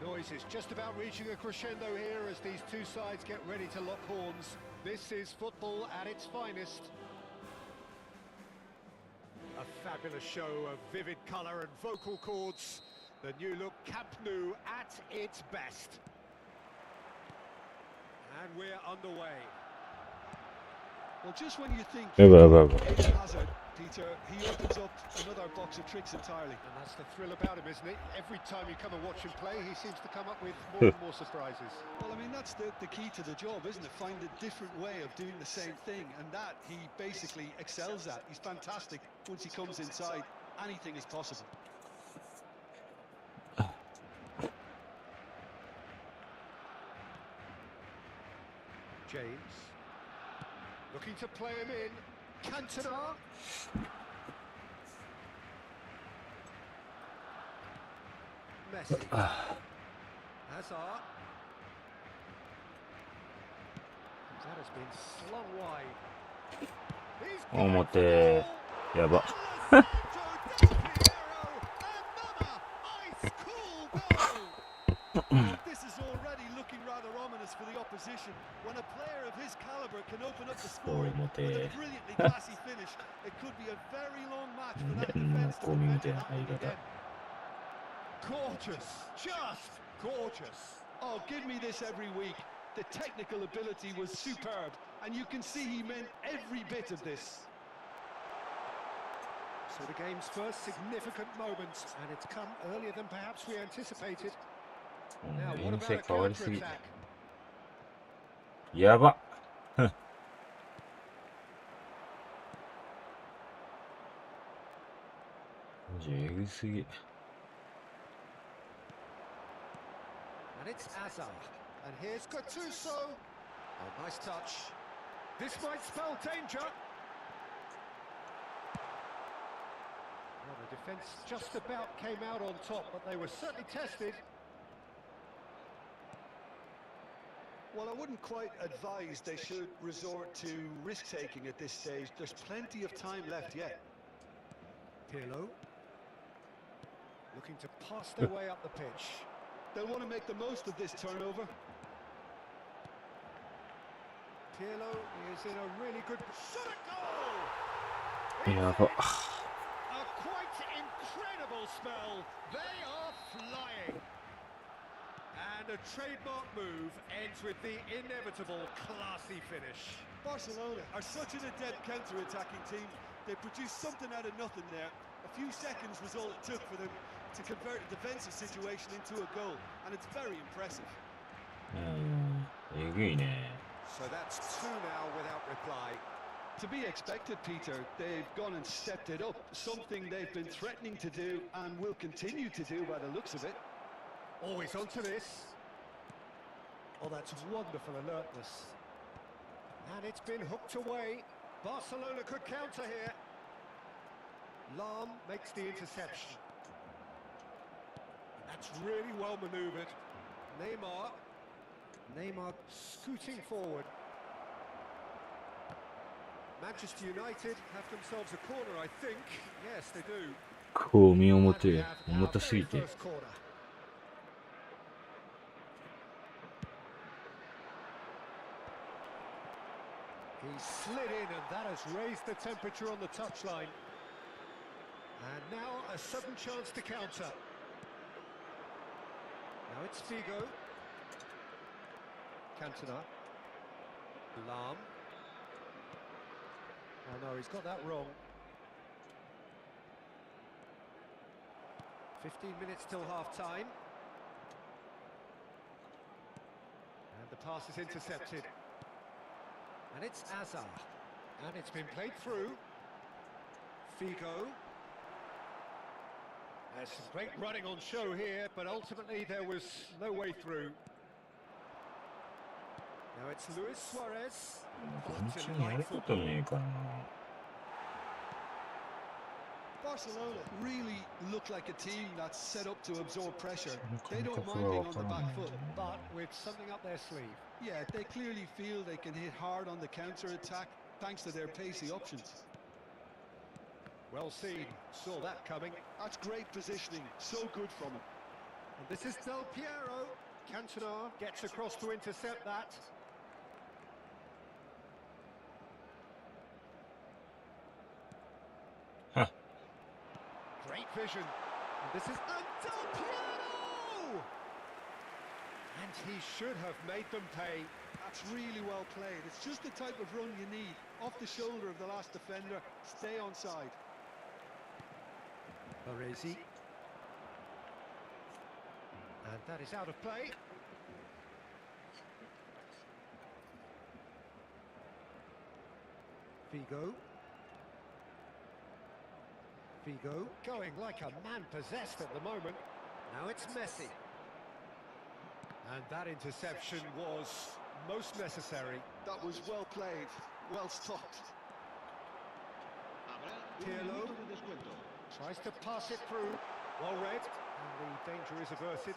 Noise is just about reaching a crescendo here as these two sides get ready to lock horns. This is football at its finest. A fabulous show of vivid colour and vocal cords. The new look Camp Nou at its best. And we're underway. Well, just when you think Hazard, Peter, he opens up another box of tricks entirely. And that's the thrill about him, isn't it? Every time you come and watch him play, he seems to come up with more and more surprises. Well, I mean, that's the key to the job, isn't it? Find a different way of doing the same thing, and that he basically excels at. He's fantastic. Once he comes inside, anything is possible. James. Looking to play him in. Cantona. Messi. Hazard. That has been slung wide. Omote. Yaba. This is already looking rather ominous for the opposition. When a player of his caliber can open up the scoring with a brilliantly classy finish, it could be a very long match for that defense to prevent it happening again. Gorgeous, just gorgeous. Oh, give me this every week. The technical ability was superb, and you can see he meant every bit of this. So the game's first significant moments, and it's come earlier than perhaps we anticipated. Now, what about a counter-attack? Yaba. And it's Hazard. And here's Gattuso. Oh, nice touch. This might spell danger. Well, the defence just about came out on top, but they were certainly tested. Well, I wouldn't quite advise they should resort to risk-taking at this stage. There's plenty of time left yet. Pirlo. Looking to pass their way up the pitch. They'll want to make the most of this turnover. Pirlo is in a really good shot at goal. Yaba. A quite incredible spell. They are flying. And a trademark move ends with the inevitable classy finish. Barcelona are such an adept counter-attacking team. They produced something out of nothing there. A few seconds was all it took for them to convert a defensive situation into a goal, and it's very impressive. えぐいね。 So that's two now without reply. To be expected, Peter. They've gone and stepped it up, something they've been threatening to do and will continue to do by the looks of it. Always onto this. Oh, that's wonderful alertness. And it's been hooked away. Barcelona could counter here. Lahm makes the interception. That's really well manoeuvred. Neymar scooting forward. Manchester United have themselves a corner, I think. Yes, they do. こう身をもて And we have 重 our たすぎ very て first corner. He slid in, and that has raised the temperature on the touchline. And now a sudden chance to counter. Now it's Figo. Cantona. Lahm. Oh no, he's got that wrong. 15 minutes till half-time. And the pass is intercepted. And it's Azar. And it's been played through. Figo. There's some great running on show here, but ultimately there was no way through. Now it's Luis Suarez. 土日にやることねえかな。 Barcelona really look like a team that's set up to absorb pressure. They don't mind being on the back foot, But with something up their sleeve. yeah, they clearly feel they can hit hard on the counter-attack thanks to their pacey options. Well seen. Saw that coming. That's great positioning, so good from him. And this is Del Piero. Cantona gets across to intercept that. Huh. Great vision. And this is Del Piero! And he should have made them pay. That's really well played. It's just the type of run you need. Off the shoulder of the last defender, stay on side. Baresi. And that is out of play. Figo. Figo going like a man possessed at the moment. Now it's Messi. And that interception was most necessary. That was well played, well stopped. Pirlo tries to pass it through. Well read, and the danger is averted.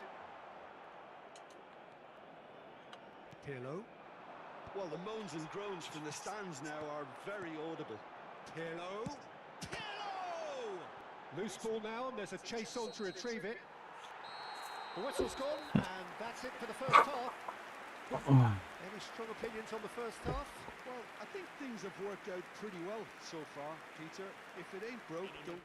Pirlo. Well, the moans and groans from the stands now are very audible. Pirlo. Pirlo! Loose ball now, and there's a chase on to retrieve it. The whistle's gone, and that's it for the first half. Any strong opinions on the first half? Well, I think things have worked out pretty well so far, Peter. If it ain't broke, don't...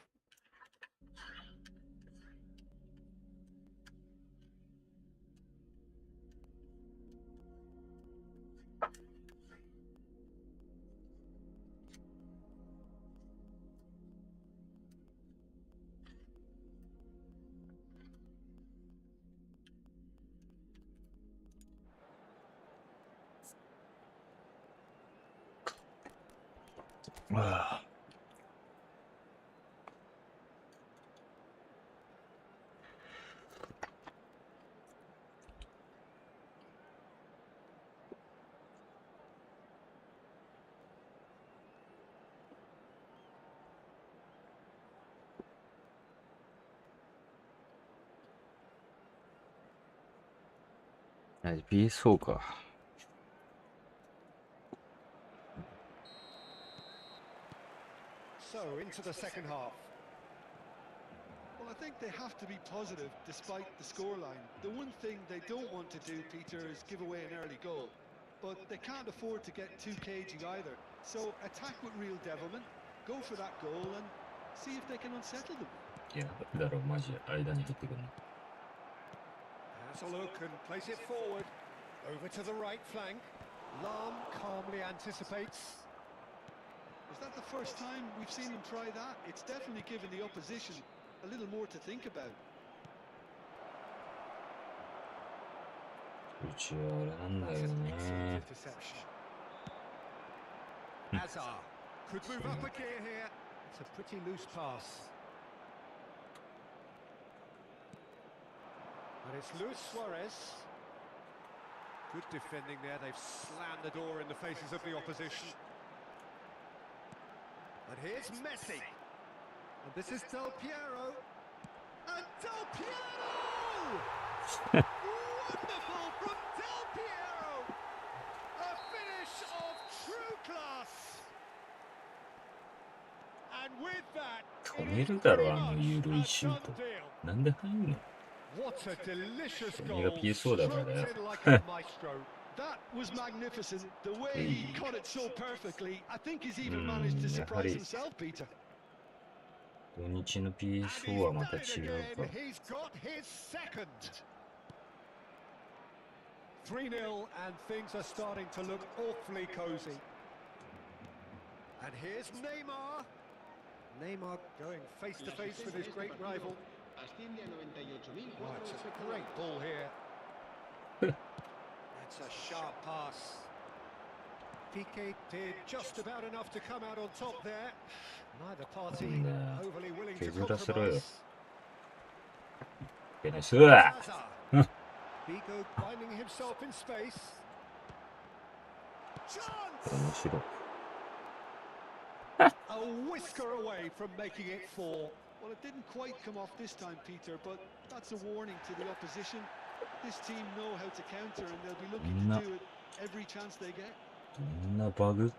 Ah. BSO か。So, into the second half. Well, I think they have to be positive despite the scoreline. The one thing they don't want to do, Peter, is give away an early goal. But they can't afford to get too cagey either. So attack with real devilment, go for that goal and See if they can unsettle them. いや、だろう、マジで間に入ってくるの。Has a look and plays it forward. Over to the right flank. Lam calmly anticipates. Is that the first time we've seen them try that? It's definitely given the opposition a little more to think about. うちはあれなんだ That's よ an ね。 excellent interception. Azar could move up a gear here. It's a pretty loose pass. And it's Luis Suarez. Good defending there. They've slammed the door in the faces of the opposition. And here's Messi. And this is Del Piero. And Del Piero! Wonderful from Del Piero! A finish of true class. And with that, 止めるだろ、あの緩いシュート。なんで入んの？ What a delicious 君が goal. ピースそうだからだよ。 Stroked in like a maestro. That was magnificent. The way he cut it so perfectly. I think he's even managed to やは surprise り himself, Peter. 土日の And PSO he's はま done た it 違う again. か。 He's got his second. 3-0 and things are starting to look awfully cozy. And here's Neymar. Neymar going face to face with his great rival. Oh, it's a great ball here. That's a sharp pass. Piqué did just about enough to come out on top there. Neither party overly willing to 削らせろよ。 compromise. ベネスは Hazard. Bigo finding himself in space. Chance! 面白い。 A whisker away from making it 4. Well, it didn't quite come off this time, Peter, but that's a warning to the opposition. This team know how to counter, and they'll be looking to do it every chance they get. どんなバグ？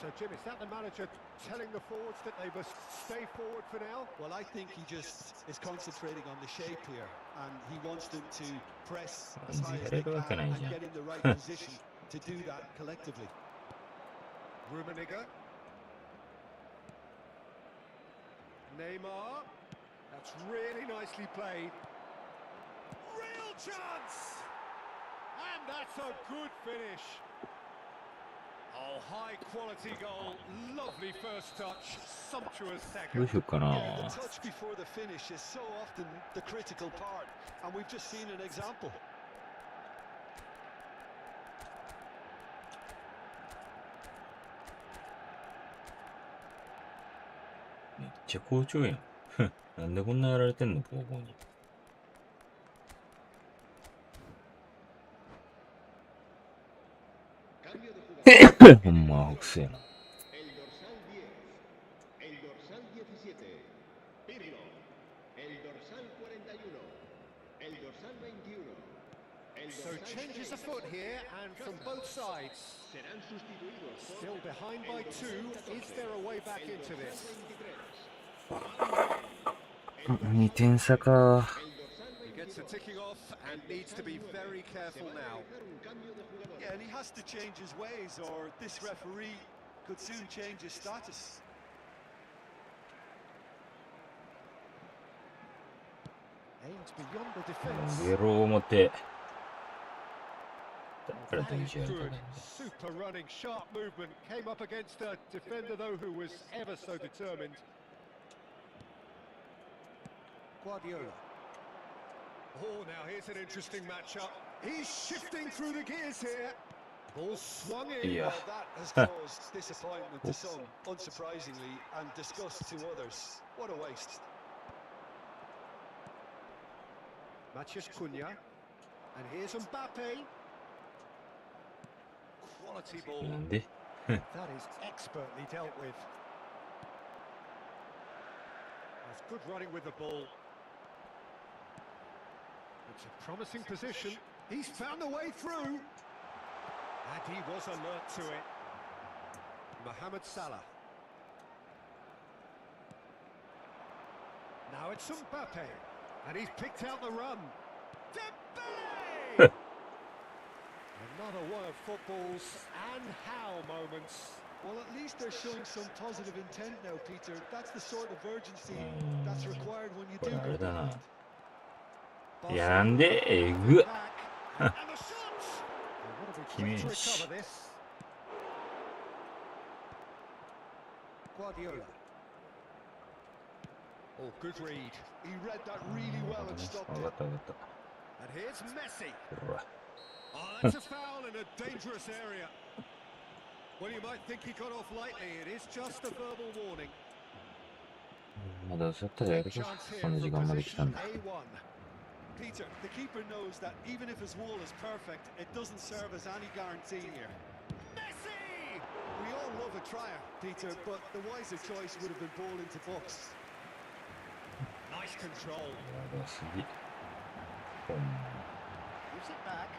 So, Jim, is that the manager telling the forwards that they must stay forward for now? Well, I think he just is concentrating on the shape here, and he wants them to press as high as they can and get in the right position to do that collectively. Rummenigge. Neymar. That's really nicely played. Real chance! And that's a good finish. Oh, high quality goal. Lovely first touch. Sumptuous どう second. しようかな。 Yeah, the touch before the finish is so often the critical part, and we've just seen an example. めっちゃ好調やん。なんでこんなやられてんの、ボーボーに。ほんま、北西な。So changes afoot here, and from both sides. Still behind by 2. Is there a way back into this? 2点差か。 He gets it ticking off and needs to be very careful now. Yeah, and he has to change his ways, or this referee could soon change his status. Aims beyond the defence. ゲロ表。だから That 土 is 日やるか good. らね。 Super running, sharp movement. Came up against a defender, though, who was ever so determined. Guardiola. Oh, now here's an interesting matchup. He's shifting through the gears here. Ball swung in. Yeah. Well, that has caused disappointment to some, unsurprisingly, and disgust to others. What a waste. Matheus Cunha. And here's Mbappe. Quality ball. なんで That is expertly dealt with. That's good running with the ball. It's a promising position. He's found a way through. And he was alert to it. Mohamed Salah. Now it's Mbappe. And he's picked out the run. Dembele! Another one of football's and how moments. Well, at least they're showing some positive intent now, Peter. That's the sort of urgency that's required when you こ do れあ go れだ behind. な。いや、なんでえぐっ And the shot! What a big play to recover this. Guardiola. Oh, good read. He read that really well and stopped 上が it. った上がった。 And here's Messi. ほら。 Oh, that's a foul in a dangerous area. Well, you might think he got off lightly. It is just a verbal warning. まだそうやったらやるか。そんな時間まで来たんだ。 Peter, the keeper knows that even if his wall is perfect, it doesn't serve as any guarantee here. Messi! We all love a trier, Peter, but the wiser choice would have been ball into box. Nice control. やばすぎ。ほんま Gives it back.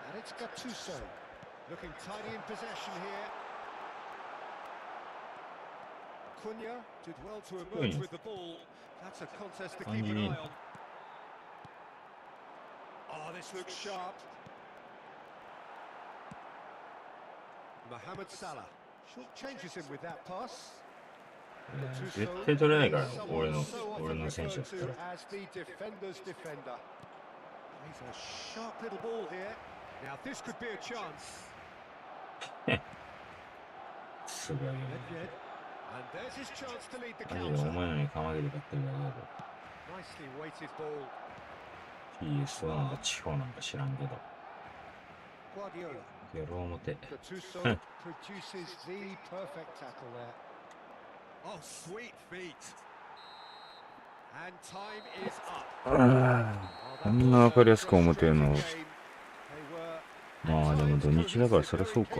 And it's Gattuso. Looking tidy in possession here. Cunha did well to emerge with the ball. That's a contest to keep an eye on. Oh, this looks sharp. Mohamed Salah. Short changes him with that pass. 絶対取れないからね、俺の選手だったら。 As the defender's defender. He's a sharp little ball here. Now this could be a chance. すごいよね。 And there's his chance to lead the マジでお counter. 前のに釜揚げて買ってるだけだ Nicely weighted ball. けど。TSO なんか地方なんか知らんけど。 Guardiola. ゲロ表。 Gattuso produces the perfect tackle there. Oh, sweet feet. And time is up. こんなわかりやすく表の。まあでも土日だからそりゃそうか。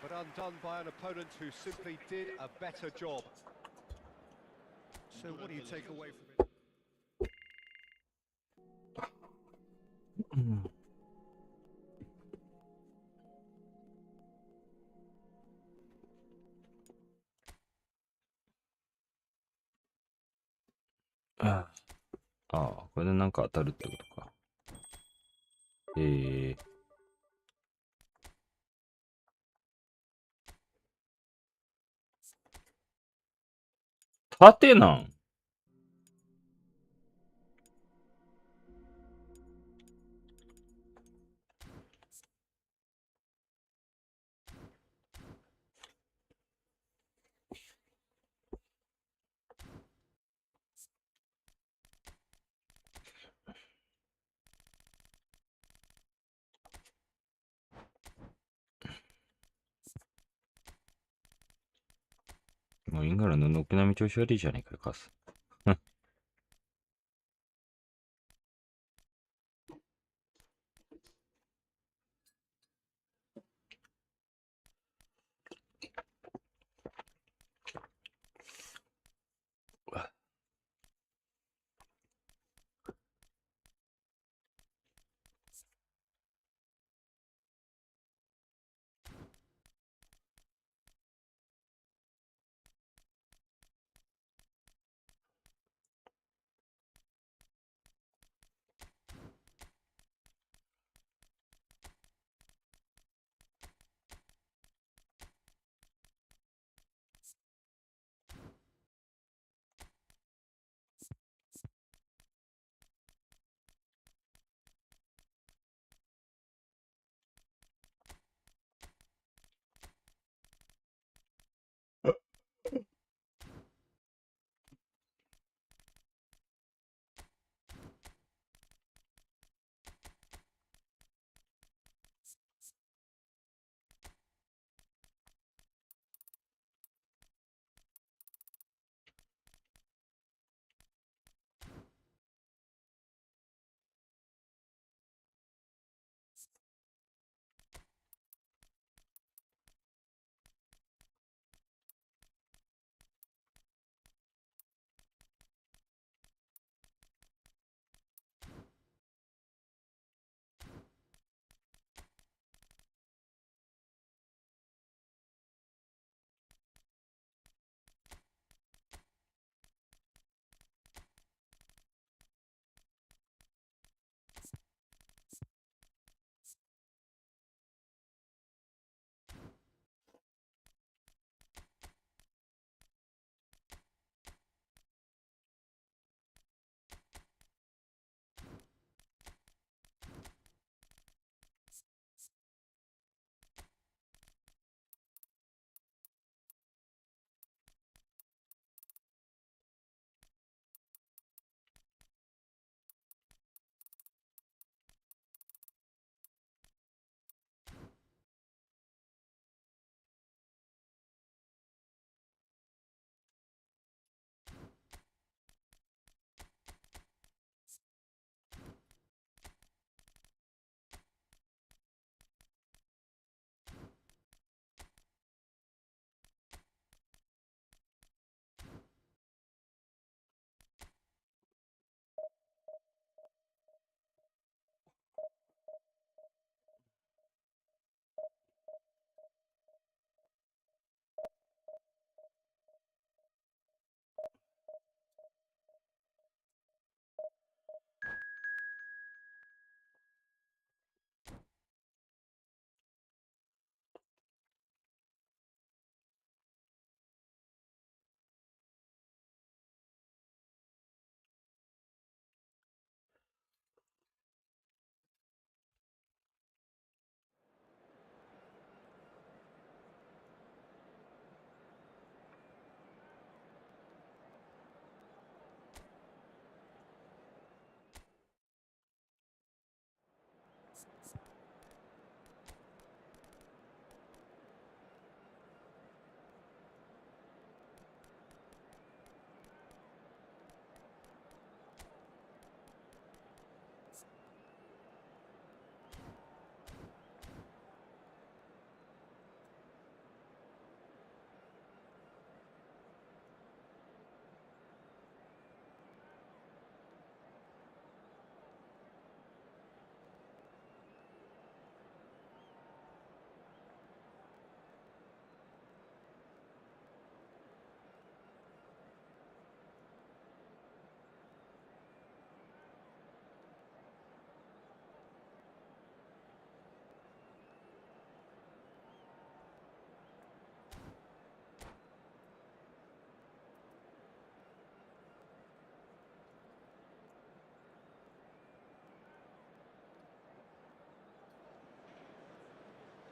But undone by an opponent who simply did a better job. So what do you take away from it? ああ、これでなんか当たるってことか。縦なんもうイングランドの軒並み調子悪いじゃねえかよ、カス。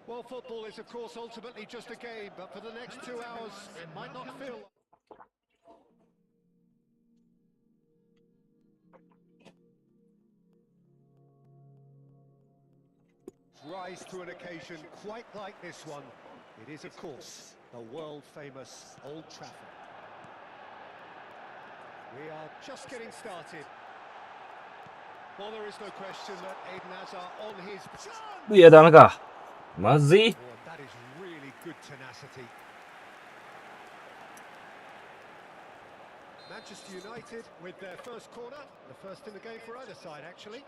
Well, football is, of course, ultimately just a game, but for the next 2 hours, it might not feel... Rise to an occasion quite like this one. It is, of course, the world-famous Old Trafford. We are just getting started. Well, there is no question that Eden Hazard on his... いや、ダメか。まずい。 Oh, that is really good tenacity. Manchester United with their first corner, the first in the game for either side, actually.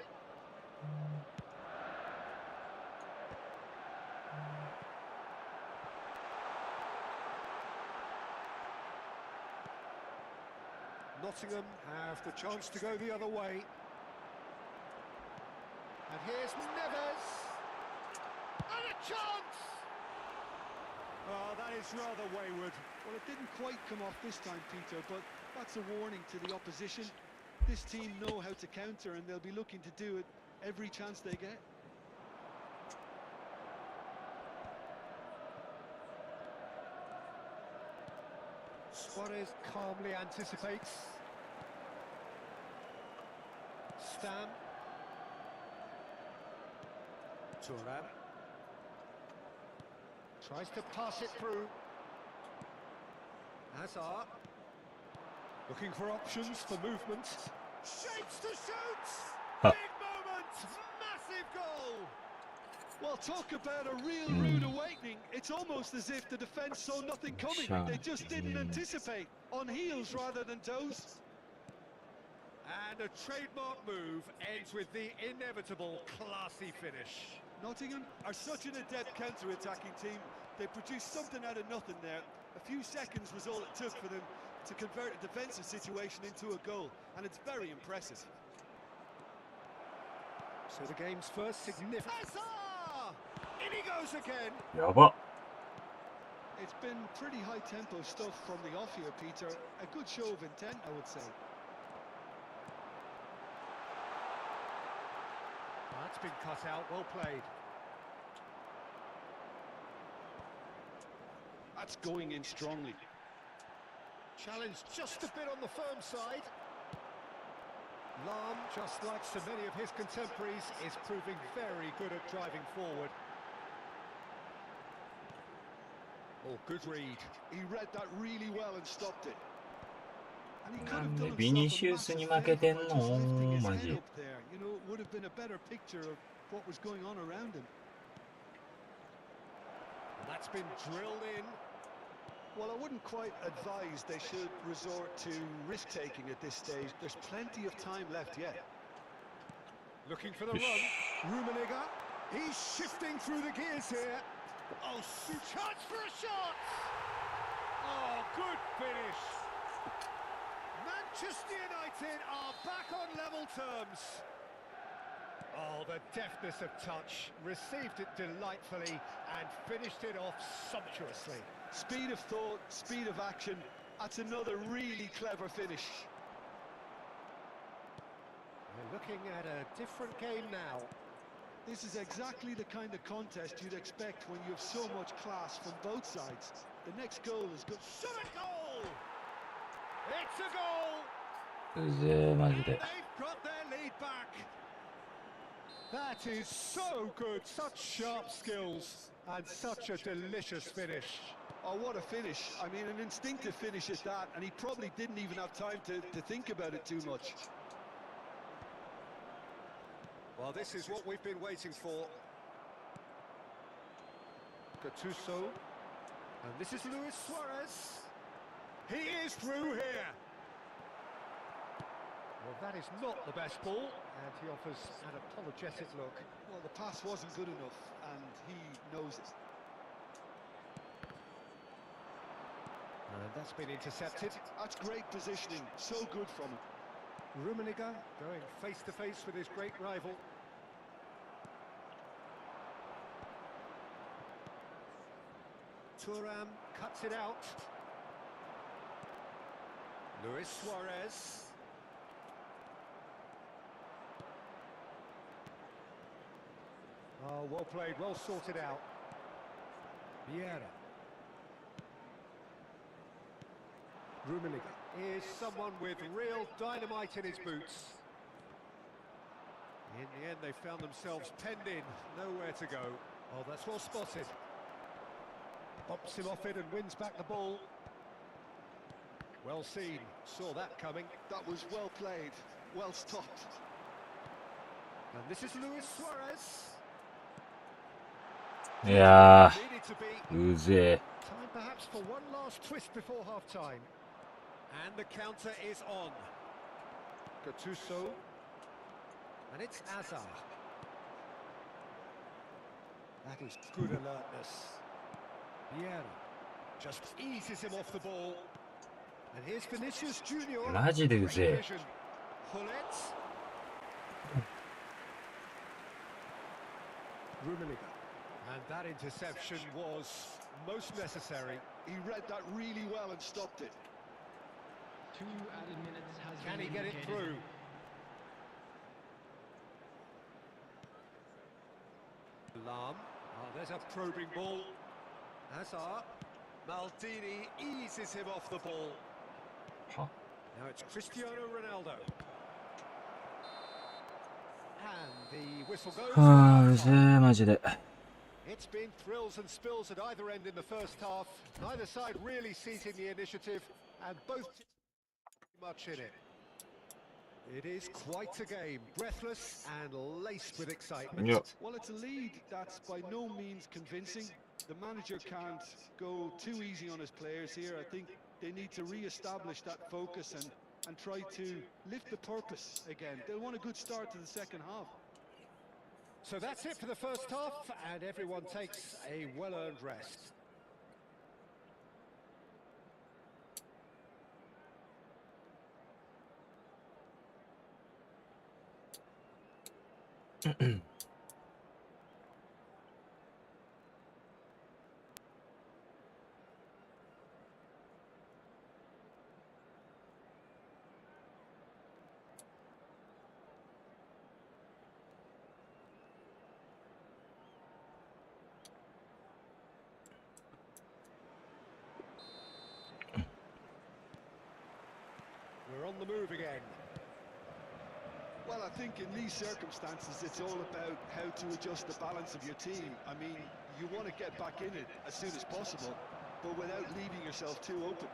Nottingham have the chance to go the other way. And here's Neves. And a chance! Oh, that is rather wayward. Well, it didn't quite come off this time, Peter, but that's a warning to the opposition. This team know how to counter, and they'll be looking to do it every chance they get. Suarez calmly anticipates. Stam. Thuram. Tries to pass it through. Hazard. Looking for options for movement. Shapes to shoot! Big moment! Massive goal! Well, talk about a real rude awakening. It's almost as if the defence saw nothing coming. They just didn't anticipate. On heels rather than toes. And a trademark move ends with the inevitable classy finish. Nottingham are such an adept counter-attacking team. They produced something out of nothing there. A few seconds was all it took for them to convert a defensive situation into a goal, and it's very impressive. So the game's first significant... Hazard! In he goes again! やば。 It's been pretty high-tempo stuff from the off here, Peter. A good show of intent, I would say. That's been cut out, well played. That's going in strongly. Challenge just a bit on the firm side. Lahm, just like so many of his contemporaries, is proving very good at driving forward. Oh, good read. He read that really well and stopped it. And he could な have んで done ビニ himself シ a ウスに massive 負けてん favour の by just lifting his マ head ジ up there. You know, it would have been a better picture of what was going on around him. And that's been drilled in. Well, I wouldn't quite advise they should resort to risk-taking at this stage. There's plenty of time left yet. Looking for the run. Rummenigge. He's shifting through the gears here. Oh, chance for a shot! Oh, good finish. Manchester United are back on level terms. Oh, the deftness of touch. Received it delightfully and finished it off sumptuously. Speed of thought, speed of action. That's another really clever finish. We're looking at a different game now. This is exactly the kind of contest you'd expect when you have so much class from both sides. The next goal is good. Shot a goal! It's a goal! うぜマジで。 They've got their lead back. That is so good. Such sharp skills and such a delicious finish. Oh, what a finish. I mean, an instinctive finish at that, and he probably didn't even have time to think about it too much. Well, this is what we've been waiting for. Gattuso. And this is Luis Suarez. He is through here. Well, that is not the best ball, and he offers an apologetic look. Well, the pass wasn't good enough, and he knows it. And that's been intercepted. That's great positioning. So good from him. Rummenigge going face-to-face with his great rival. Thuram cuts it out. Luis Suarez. Oh, well played, well sorted out. Vieira. Rummenigge is someone with real dynamite in his boots. In the end, they found themselves penned in, nowhere to go. Oh, that's well spotted. Bumps him off it and wins back the ball. Well seen, saw that coming. That was well played, well stopped. And this is Luis Suarez. Yeah. Needed to be. Uze. Time perhaps for one last twist before half-time. And the counter is on. Gattuso. And it's Azar. That is good alertness. Vieira just eases him off the ball. And here's Vinicius Junior. マジでう Great ぜえ。 vision. Hullet. Rummenigge. And that interception was most necessary. He read that really well and stopped it. 2 added minutes has Can he been get it indicated. through? Lam. Oh, there's a probing ball. Hazard. Maldini eases him off the ball. は Now it's Cristiano Ronaldo. And the whistle goes. はあ、うぜえ、マジで。 It's been thrills and spills at either end in the first half. Neither side really seizing the initiative, and both teams much in it. It is quite a game, breathless and laced with excitement. Yeah. Well, it's a lead that's by no means convincing. The manager can't go too easy on his players here. I think they need to re-establish that focus and try to lift the purpose again. They'll want a good start to the second half. So that's it for the first half, and everyone takes a well-earned rest. We're on the move again. Well, I think in these circumstances, it's all about how to adjust the balance of your team. I mean, you want to get back in it as soon as possible, but without leaving yourself too open.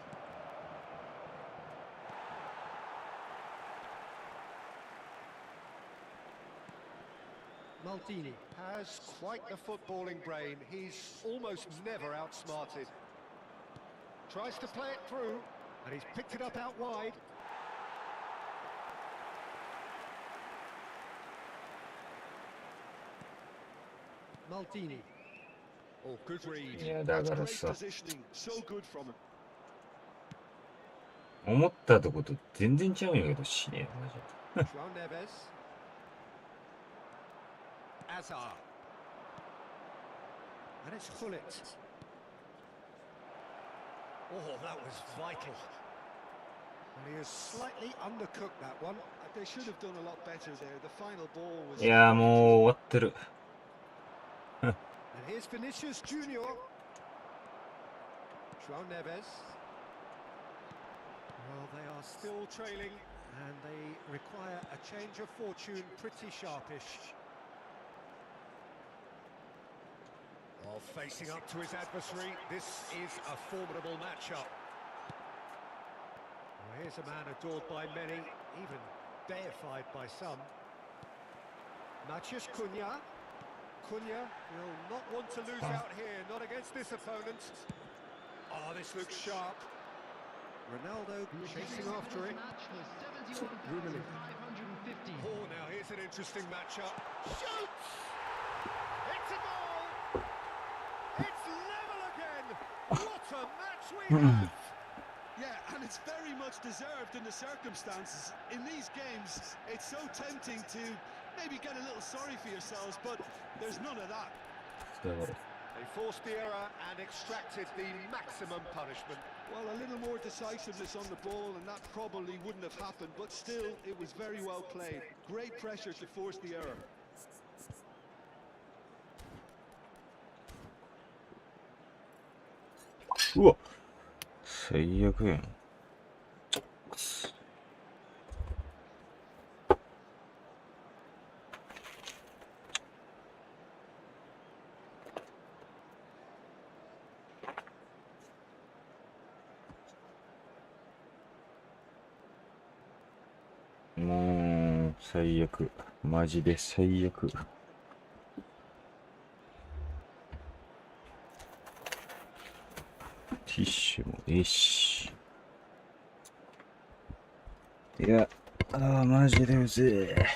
Maldini has quite the footballing brain. He's almost never outsmarted. Tries to play it through, and he's picked it up out wide. Maldini. Oh, good read. いや、だから Great さ、 positioning, so good from him. 思ったとこと全然違うんやけど、しねえ、マジで。 João Neves. Azar. And it's Hullet. Oh, that was vital. And he has slightly undercooked that one. They should have done a lot better there. The final ball was... いや、もう終わってる。 And here's Vinicius Junior. João Neves. Well, they are still trailing, and they require a change of fortune pretty sharpish. Well, facing up to his adversary, this is a formidable matchup. Well, here's a man adored by many, even deified by some. Matheus Cunha. Cunha will not want to lose out here, not against this opponent. Oh, this looks sharp. Ronaldo chasing after it. Rummenigge. Oh, now here's an interesting matchup. Shoots! It's a goal! It's level again! What a match we have! Yeah, and it's very much deserved in the circumstances. In these games, it's so tempting to maybe get a little sorry for yourselves, but there's none of that. だから They forced the error and extracted the maximum punishment. Well, a little more decisiveness on the ball, and that probably wouldn't have happened, but still, it was very well played. Great pressure to force the error. うわ、最悪やん。もう最悪、マジで最悪。ティッシュもええし。いや、マジでうぜえ。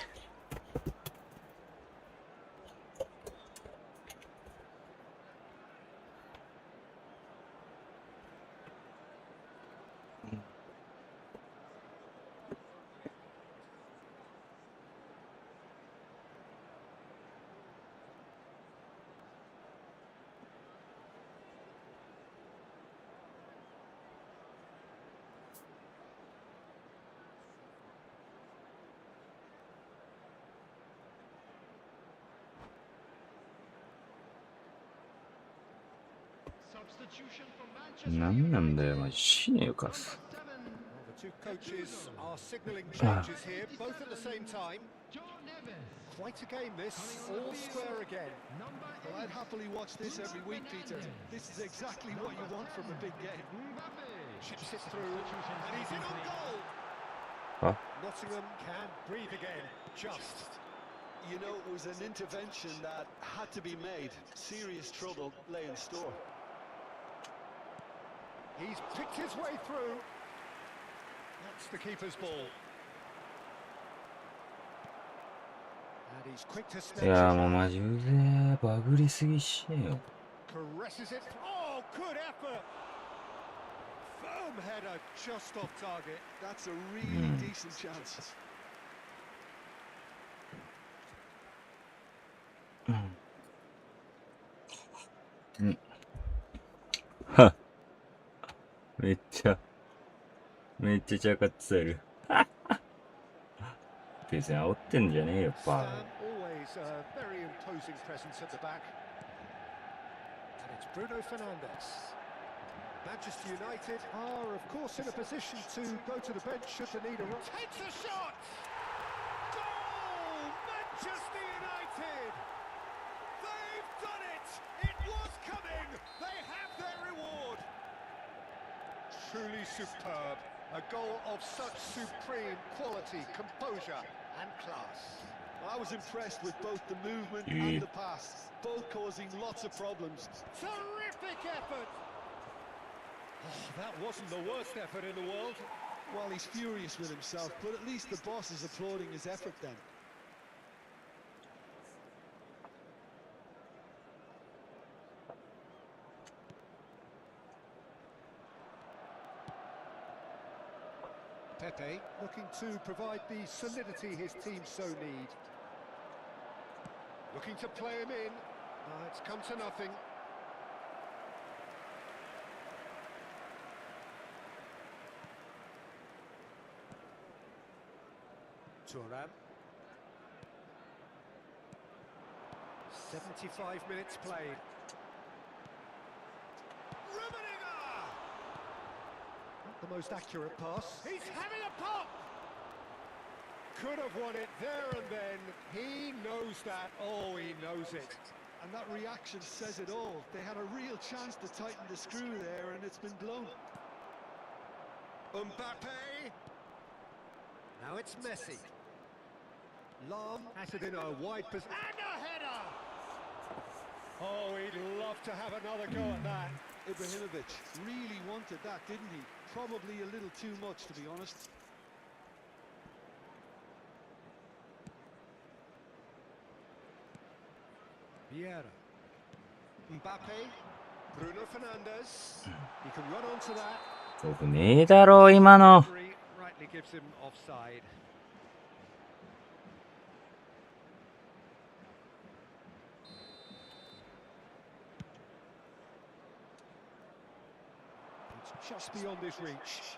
なんなんだよ、マジ死ねよかす。The two coaches are signalling changes here, both at the same time. Quite a game this, all square again. Well, I'd happily watch this every week, Peter. This is exactly what you want from a big game. Chips it through, and he's in on goal. Huh? Nottingham can breathe again, just. You know, it was an intervention that had to be made. Serious trouble lay in store. He's picked his way through. That's the keeper's ball. And he's quick to snatch い it や、もう back. マジうぜえ。バグりすぎしねえよ。Caresses it. Oh, good effort. Firm header just off target. That's a really decent chance. はっ。めっちゃ茶化ってたる。別に煽ってんじゃねえよ、バ Stan, always a very imposing presence at the back. And it's Bruno Fernandes. Manchester United are, of course, in a position to go to the bench should the need arise. Takes a shot! Goal! Manchester United! They've done it! It was coming! They have their reward! Truly superb. A goal of such supreme quality, composure and class. I was impressed with both the movement and the pass, both causing lots of problems. Terrific effort! Oh, that wasn't the worst effort in the world. Well, he's furious with himself, but at least the boss is applauding his effort then. Pepe looking to provide the solidity his team so need. Looking to play him in. It's come to nothing. Turan. 75 minutes played. The most accurate pass. He's having a pop! Could have won it there and then. He knows that. Oh, he knows it. And that reaction says it all. They had a real chance to tighten the screw there, and it's been blown. Mbappe. Now it's Messi. Lam has it in a wide position. And a header! Oh, he'd love to have another go at that. Ibrahimovic really wanted that, didn't he? Probably a little too much, to be honest. Vieira. Mbappe. Bruno Fernandes. He can run onto that. 僕ねえだろ、今の。 Rightly gives him offside. It's just beyond his reach.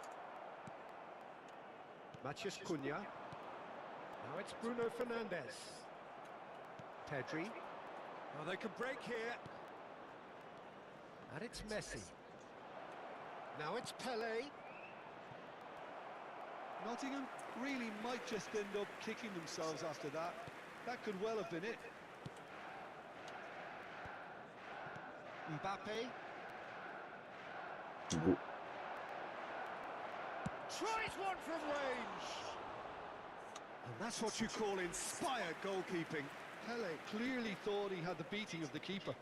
Matheus Cunha. Now it's Bruno Fernandes. Pedri. Oh, they can break here. And it's Messi. Now it's Pele. Nottingham really might just end up kicking themselves after that. That could well have been it. Mbappe. 뭐, Tries one from range. And that's what you call inspired goalkeeping. Pele clearly thought he had the beating of the keeper.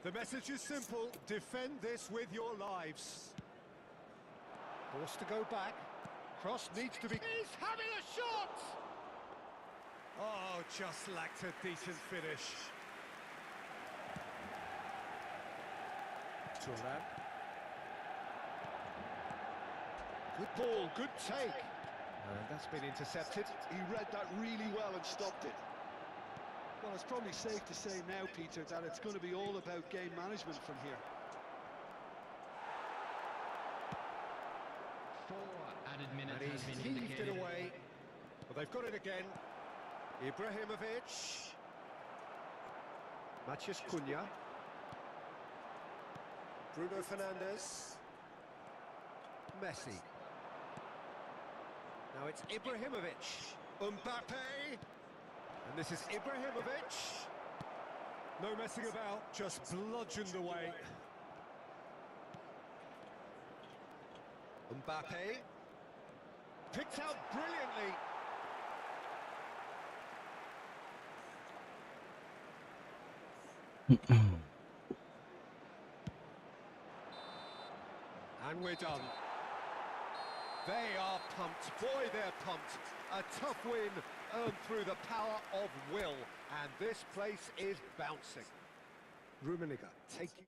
The message is simple. Defend this with your lives. Forced to go back. Cross needs to be... He's having a shot! Oh, just lacked a decent finish. Turan. Good ball, good take. And that's been intercepted. He read that really well and stopped it. Well, it's probably safe to say now, Peter, that it's going to be all about game management from here. 4 added minutes And has he's been heaved it indicated. away. Well, they've got it again. Ibrahimovic. Maciej Cunha. Bruno Fernandes. Messi. Now it's Ibrahimovic. Mbappe. And this is Ibrahimovic. No messing about, just bludgeoned away. Mbappe. Picked out brilliantly. And we're done. They are pumped. Boy, they're pumped. A tough win earned through the power of will. And this place is bouncing. Rummenigge taking...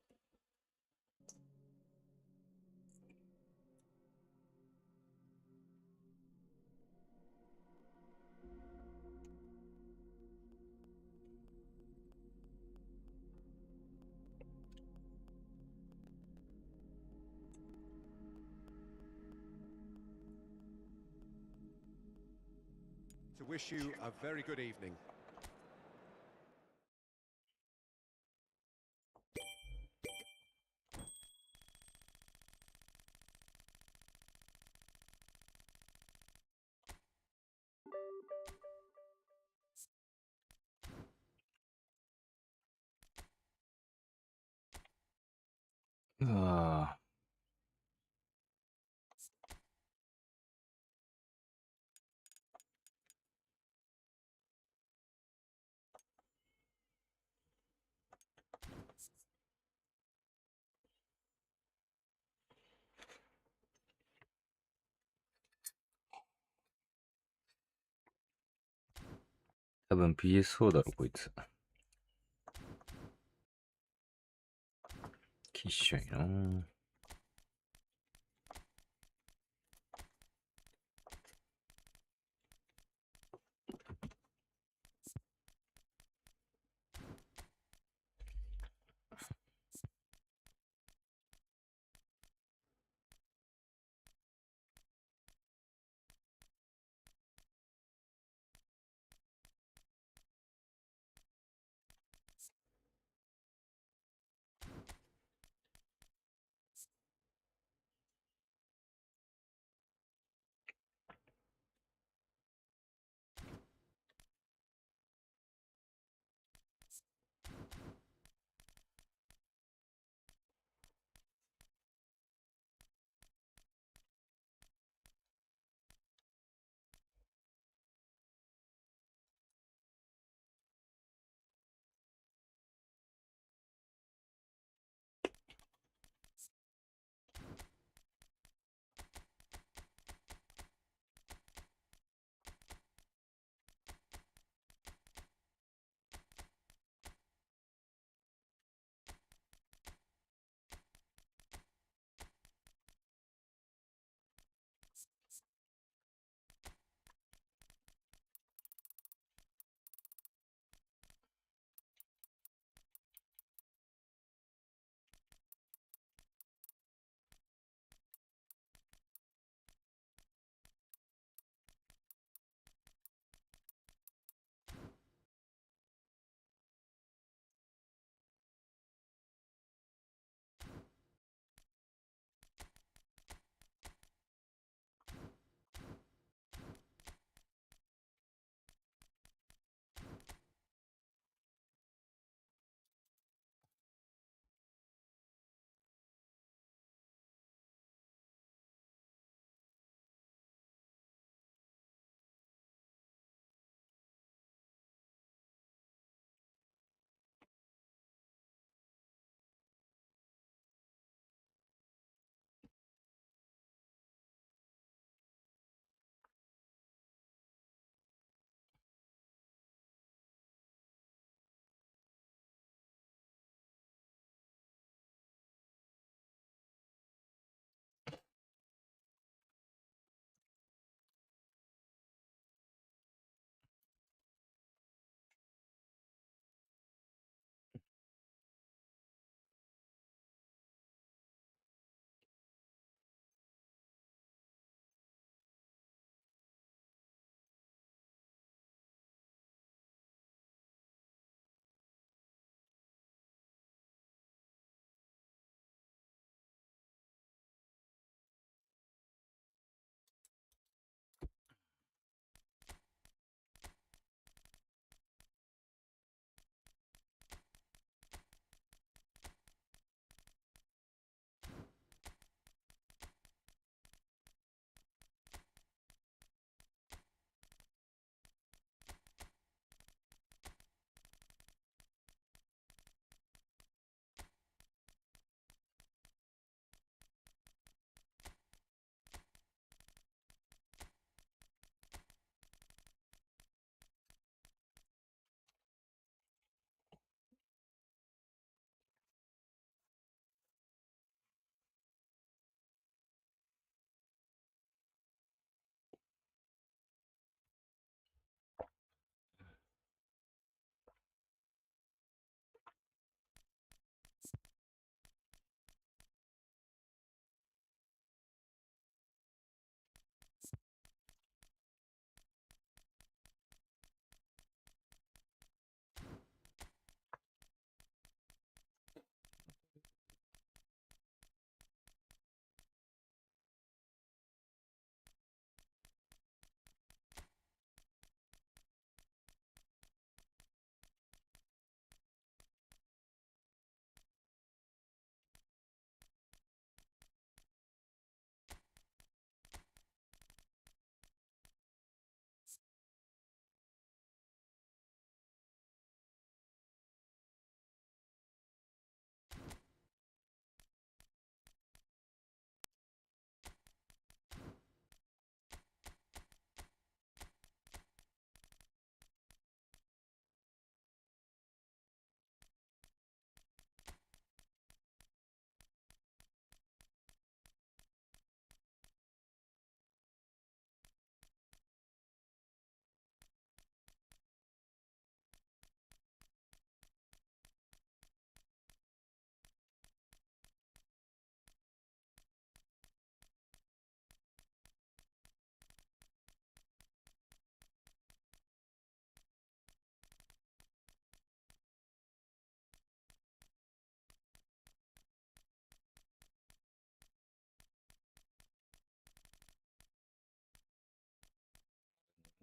To wish you a very good evening. 아,多分 BSO だろ、こいつ。きっしょいなぁ。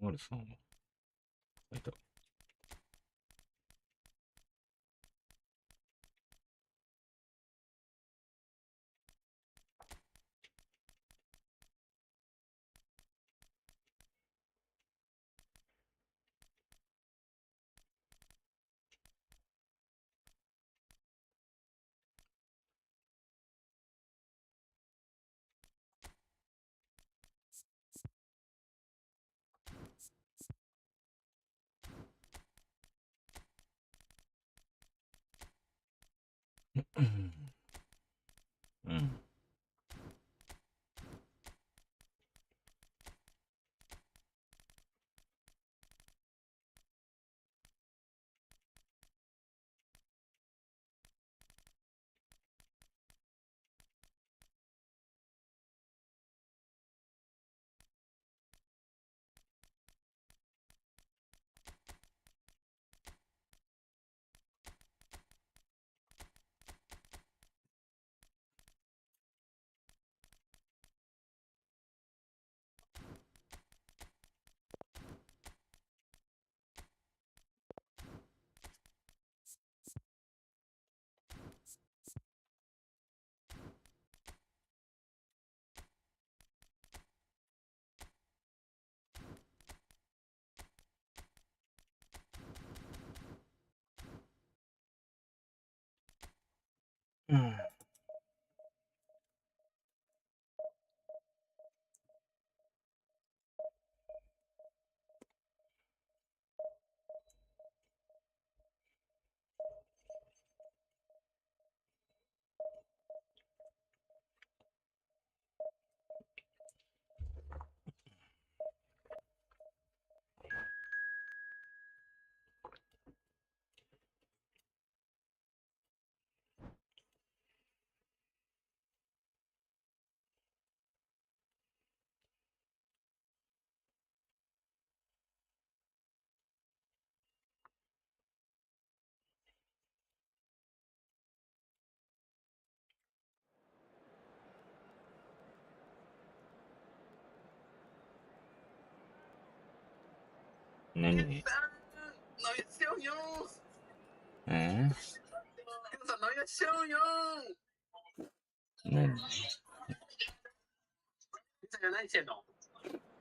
丸さんは。いた。うん。うん。何？え何？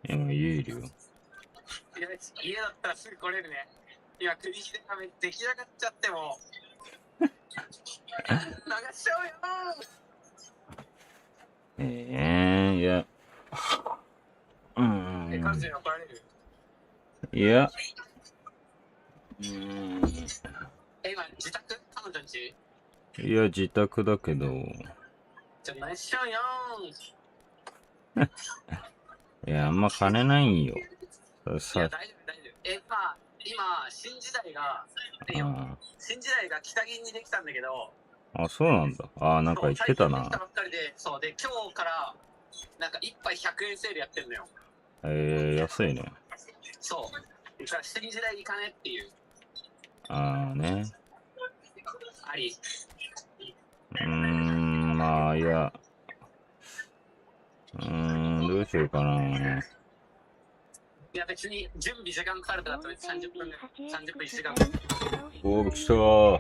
今言えるよ。家だったらすぐ来れるね。今、首ひでが出来上がっちゃっても。流しちゃうよいや。彼女に怒られる？いや。今、自宅？彼女んち？いや、自宅だけど。じゃあ、流しちゃうよいや、あんま金ないんよ。いや、大丈夫、大丈夫。今、新時代が北銀にできたんだけど。あ、そうなんだ。あ、なんか言ってたな。できたばっかりで、そうで、今日から、なんか1杯100円セールやってんのよ。安いね。そう。だから新時代いかねっていう。あーね。あり。まあ、いや。どうしようかな。いや、別に準備時間かかるからと30分、1時間。おー、来たー。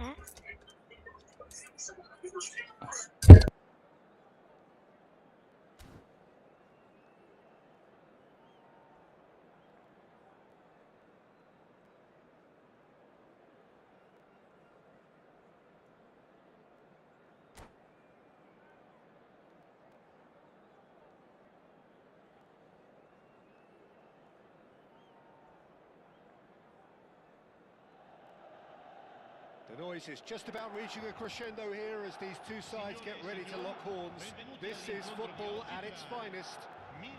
The noise is just about reaching a crescendo here as these two sides get ready to lock horns. This is football at its finest. And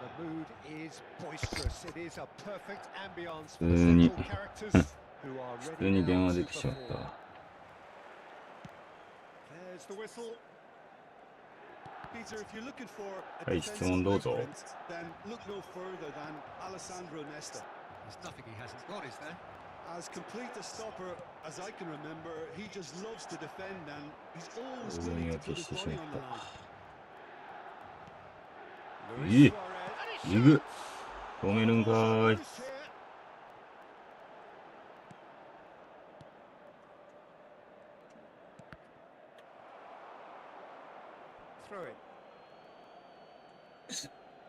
the mood is boisterous. It is a perfect ambience for the central characters who are ready now to perform. There's the whistle. Peter, if you're looking for a Hey, defensive blueprint, then look no further than Alessandro Nesta. There's nothing he hasn't got, is there? As complete a stopper as I can remember, he just loves to defend and he's always willing to put his body on the line. Luis Suarez, and he's 이거 보이는가? Throw it.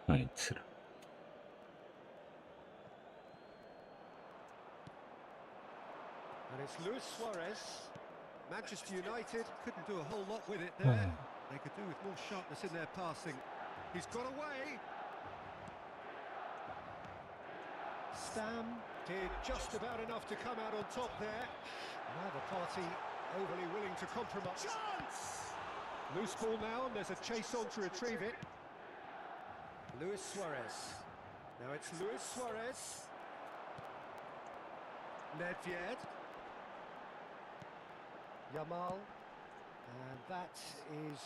あいつら。 And it's Luis Suarez. Manchester United couldn't do a whole lot with it there. They could do with more sharpness in their passing. He's got away. Stam did just about enough to come out on top there. Neither party overly willing to compromise. Chance! Loose ball now, and there's a chase on to retrieve it. Luis Suarez. Now it's Luis Suarez. Nedved. Yamal. And that is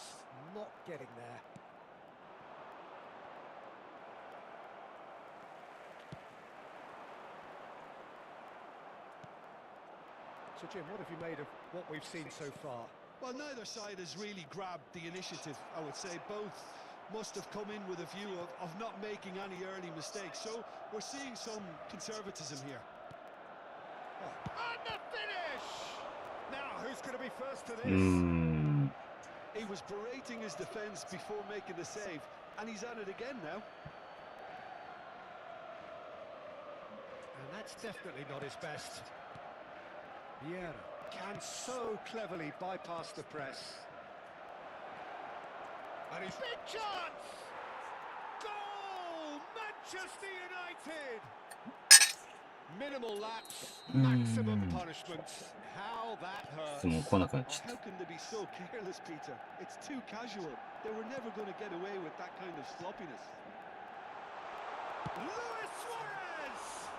not getting there. So Jim, what have you made of what we've seen so far? Well, neither side has really grabbed the initiative, I would say. Both must have come in with a view of not making any early mistakes. So we're seeing some conservatism here. Oh. And the finish! Now, who's going to be first to this? He was berating his defence before making the save, and he's at it again now. And that's definitely not his best. Vieira can so cleverly bypass the press. And he's big chance! Goal! Manchester United! Minimal lapse, maximum punishment. How that hurts. もう来なくなっちゃった。 How can they be so careless, Peter? It's too casual. They were never going to get away with that kind of sloppiness. Luis Suarez!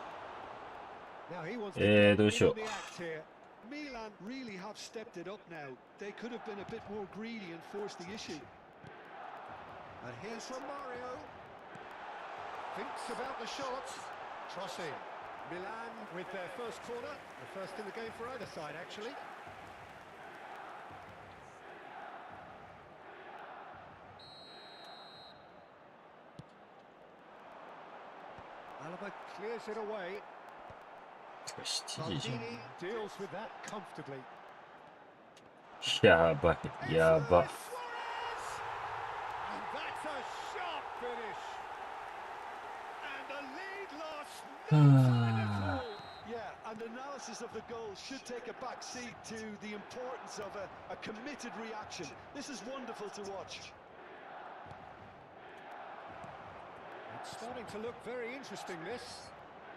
Now he wants to get in on the act here. Milan really have stepped it up now. They could have been a bit more greedy and forced the issue. And here's Romario. Thinks about the shot. Crossing. Milan with their first corner. The first in the game for either side, actually. Alaba clears it away. Maldini deals with that comfortably. やばい、やば。 And that's a sharp finish. And the lead lost no time at all. Yeah, and analysis of the goal should take a back seat to the importance of a committed reaction. This is wonderful to watch. It's starting to look very interesting, this.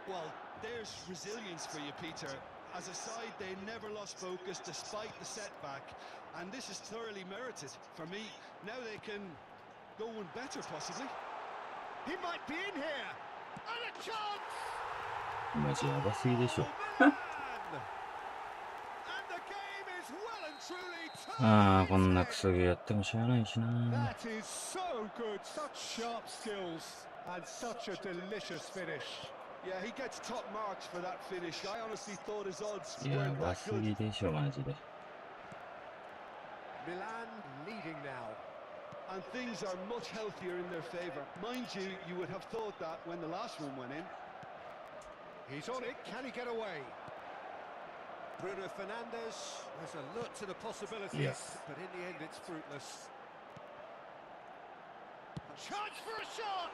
Well, there's resilience for you, Peter. As a side, they never lost focus despite the setback, and this is thoroughly merited. For me, now they can go one better, possibly. He might be in here, and a chance! マジやばすぎでしょ。 And the game is well and truly ああ、こんなクソゲーやってもしゃあないしな。 That is so good, such sharp skills, and such a delicious finish. Yeah, he gets top marks for that finish. I honestly thought his odds や weren't ば that す good. ぎでしょ、マジで。 Milan leading now. And things are much healthier in their favour. Mind you, you would have thought that when the last one went in. He's on it, can he get away? Bruno Fernandes has alert to the possibilities, Yes. but in the end it's fruitless. A chance for a shot!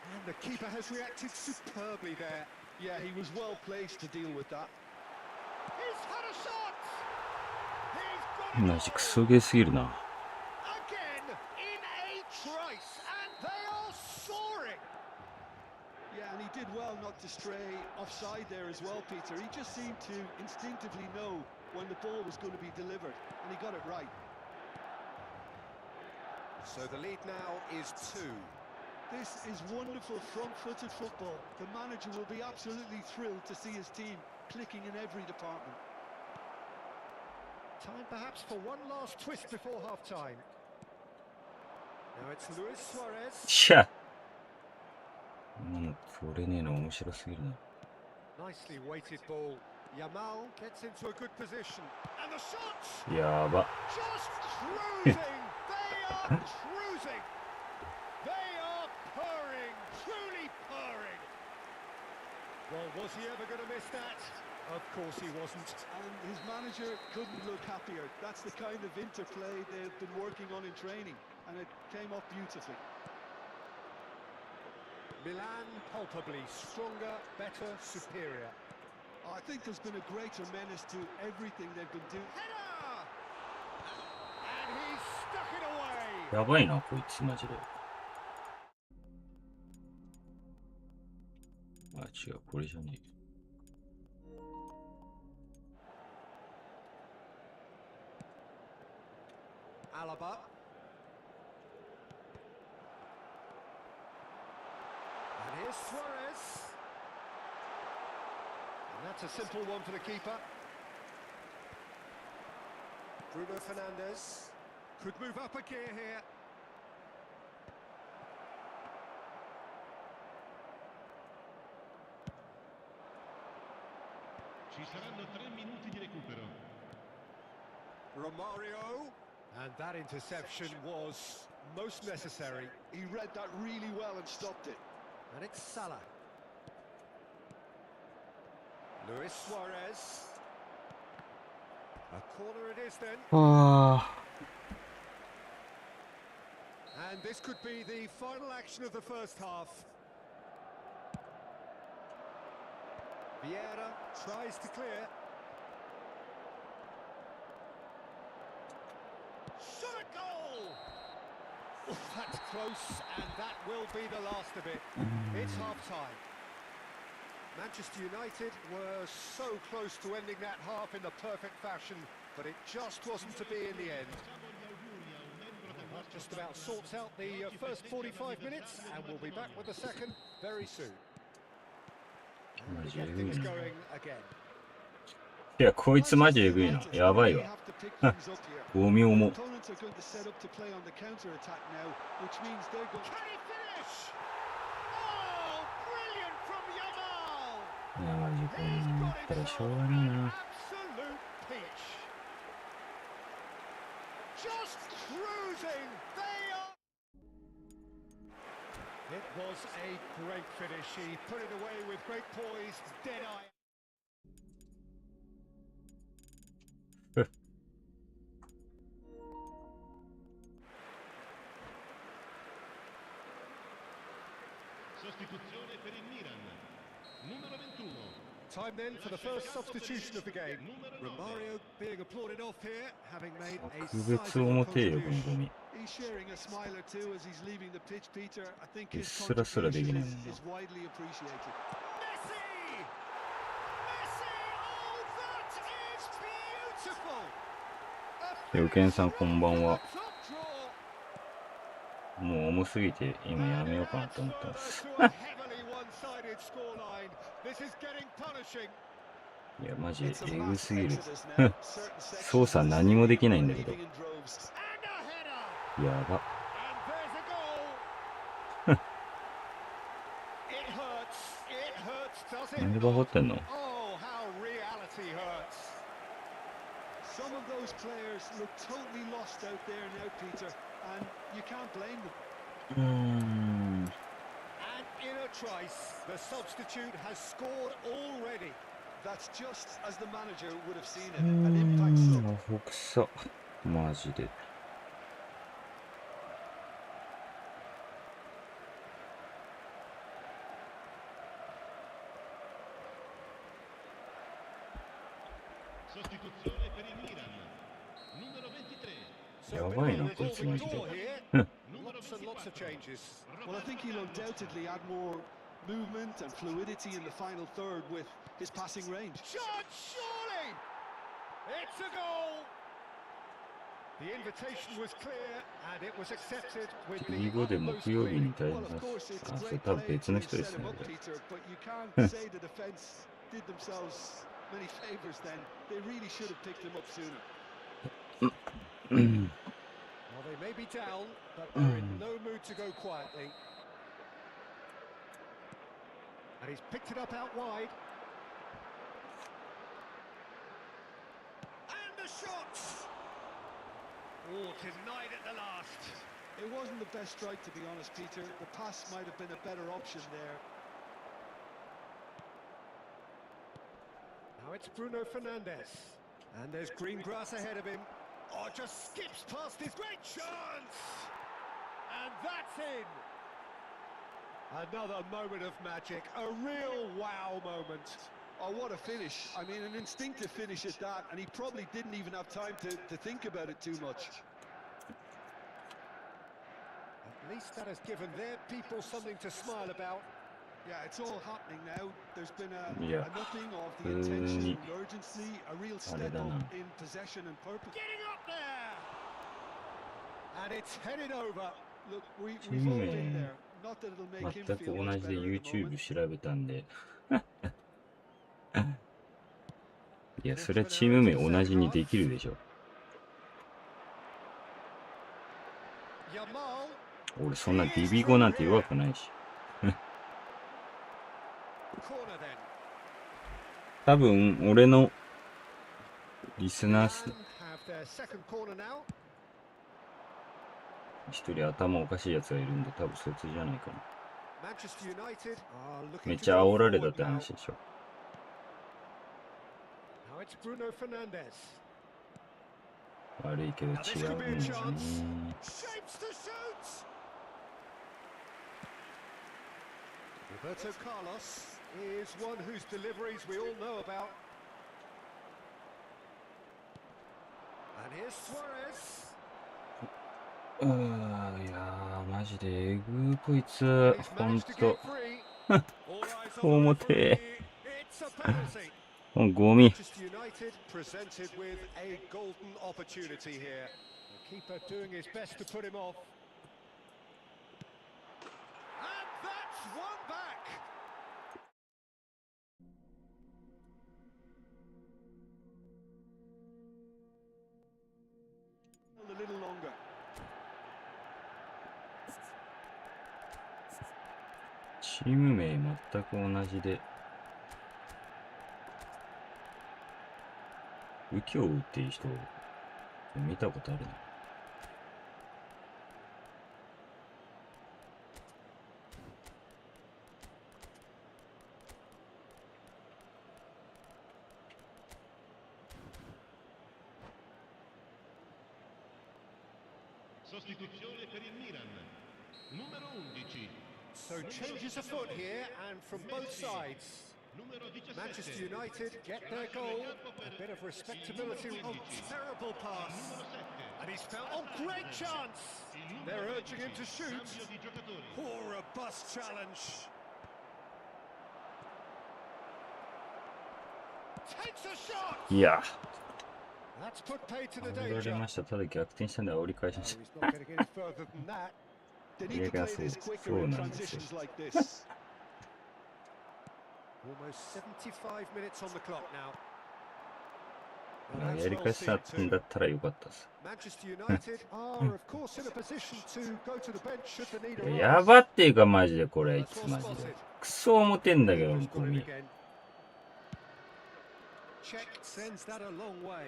And the keeper has reacted superbly there. Yeah, he was well placed to deal with that. He's had a shot! He's got it マジクソゲーすぎるな。 again in a trice, and they are soaring! Yeah, and he did well not to stray offside there as well, Peter. He just seemed to instinctively know when the ball was going to be delivered, and he got it right. So the lead now is 2. This is wonderful front-footed football. The manager will be absolutely thrilled to see his team clicking in every department. Time perhaps for one last twist before half-time. Now it's Luis Suarez. しゃ取れねえの面白すぎるな。 Nicely weighted ball. Yamal gets into a good position. And the shot! やば。 Just cruising! They are cruising! They are Well, was he ever going to miss that? Of course he wasn't. And his manager couldn't look happier. That's the kind of interplay they've been working on in training, and it came off beautifully. Milan palpably stronger, better, superior. I think there's been a greater menace to everything they've been doing. Header! And he stuck it away. やばいな、こいつマジで。あ、違う、これじゃねえ。Alaba. And here's Suarez. And that's a simple one for the keeper. Bruno Fernandes could move up a gear here. Ci saranno 3 minuti di recupero. Romario. And that interception was most necessary. He read that really well and stopped it. And it's Salah. Luis Suarez. A corner it is then. あ And this could be the final action of the first half. Vieira tries to clear. Shot a goal! Oh, that's close, and that will be the last of it. It's half-time. Manchester United were so close to ending that half in the perfect fashion, but it just wasn't to be in the end. Well, that just about sorts out the first 45 minutes, and we'll be back with the second very soon. And we get things going again. いや、こいつマジえぐいな。やばいわ。ゴミ重。 Opponents are going to set up to play on the counter attack now, which means they're going. Can he finish? Oh, brilliant from Yamal! いや、マジこん He's なの got ったら himself しょうがねえ an な。 absolute peach. Just cruising. They are. It was a great finish. He put it away with great poise, dead eye. ソスティクッツィオネ per il Milan. Numero 21. Time then for the first substitution of the game. Romario being applauded off here, having made a 特別 sizable 重てえよ、この contribution. ゴミ。 He's sharing a smile or two as he's leaving the pitch, Peter. I think his スラスラできないもん contribution な。 is widely appreciated. Messi! Messi! Oh, that is beautiful! A よけんさんこんばんは。 top draw. もう重すぎて今やめようかなと思ってます。 To a heavily one-sided scoreline. This is getting punishing. いや、マジえ It's a ぐ mass すぎる。 exodus now. Certain sections 操作何もできないんだけど。 leaving in droves. And a header. やば。 And there's a goal. It hurts. It hurts, does なんで it? バカってんの？ Oh, how reality hurts. Some of those players look totally lost out there now, Peter, and you can't blame them. And in a trice, the substitute has scored already. That's just as the manager would have seen it. An impact sub. アホくさ。マジで。 Sostituzione per il Milan. Numero 23. So やばいな、 middle こい of つ the マジで。 door here. Numero Lots and lots of 24. changes. Well, I think he'll undoubtedly add more movement and fluidity in the final third with his passing range. Shot, surely! It's a goal! The invitation was clear and it was accepted with リー the ゴで utmost 木曜日に glee. 対 Well, 応 of course, し it's あ、それ great 多分 play 別の to 人で set す him ね。 up, これ Peter, but you can't say the defence did themselves many favours then. They really should have picked him up sooner. Well, they may be down, but they're in no mood to go quietly. And he's picked it up out wide. And the shot! Oh, denied at the last. It wasn't the best strike, to be honest, Peter. The pass might have been a better option there. it's Bruno Fernandes. And there's green grass ahead of him. Oh, just skips past his great chance! And that's in! Another moment of magic, a real wow moment. Oh, what a finish. I mean, an instinctive finish at that, and he probably didn't even have time to think about it too much. At least that has given their people something to smile about. Yeah, it's all happening now. There's been Yeah. a nothing of the intention and urgency, a real step up in possession and purpose. Getting up there! And it's headed over. Look, we've all been there. Not that it'll make him 全く feel 同 much じで better at the YouTube moment. 調べたんでいや、それはチーム名同じにできるでしょ。俺そんなビビ語なんて弱くないし多分俺のリスナー数一人頭おかしいやつがいるんで多分そいつじゃないかな。めっちゃ煽られたって話でしょ。悪いけど違うんですね。Roberto Carlos is one whose deliveries we all know about. And here's Suarez. いやーマジでえぐーこいつほんと重てーゴミ。Presented with a golden opportunity here. The keeper doing his best to put him off. And that's one back. A little longer. チーム名全く同じで右京っていう人見たことあるな。Sostituzione per il Milan. Numero 11. So changes afoot here and from both sides. Numero 17. Manchester United get their goal. A bit of respectability. Oh, terrible pass. And he's found. Oh, great chance. They're urging him to shoot. Poor robust challenge. Takes a shot. いや That's put pay to the 煽られ danger. ました。ただ逆転したんで煽り返しまし Oh, he's not getting any further than that. They need to play this quicker in transitions like this. Almost 75 minutes on the clock now. た。やり返したんだったらよかったです。 Manchester United are of course in a position to go to the bench should the need いや arise. やばっていうかマジでこれあいつマジでクソ思てんだけどゴミ。 Check sends that a long way.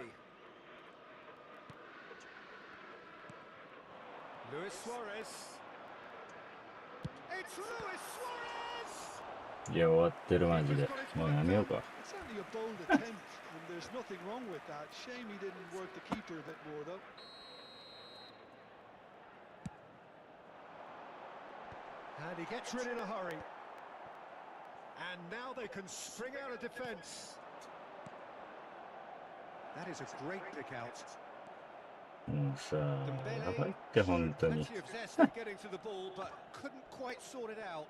Luis Suarez. It's Luis Suarez. いや終わってるマジでもうやめようか。 It's certainly a bold attempt, and there's nothing wrong with that. Shame he didn't work the keeper a bit more, though. And he gets rid in a hurry. And now they can spring out of defence. That is a great pick out. もうさやばいって本当に Plenty of zest in getting to the ball, but couldn't quite sort it out.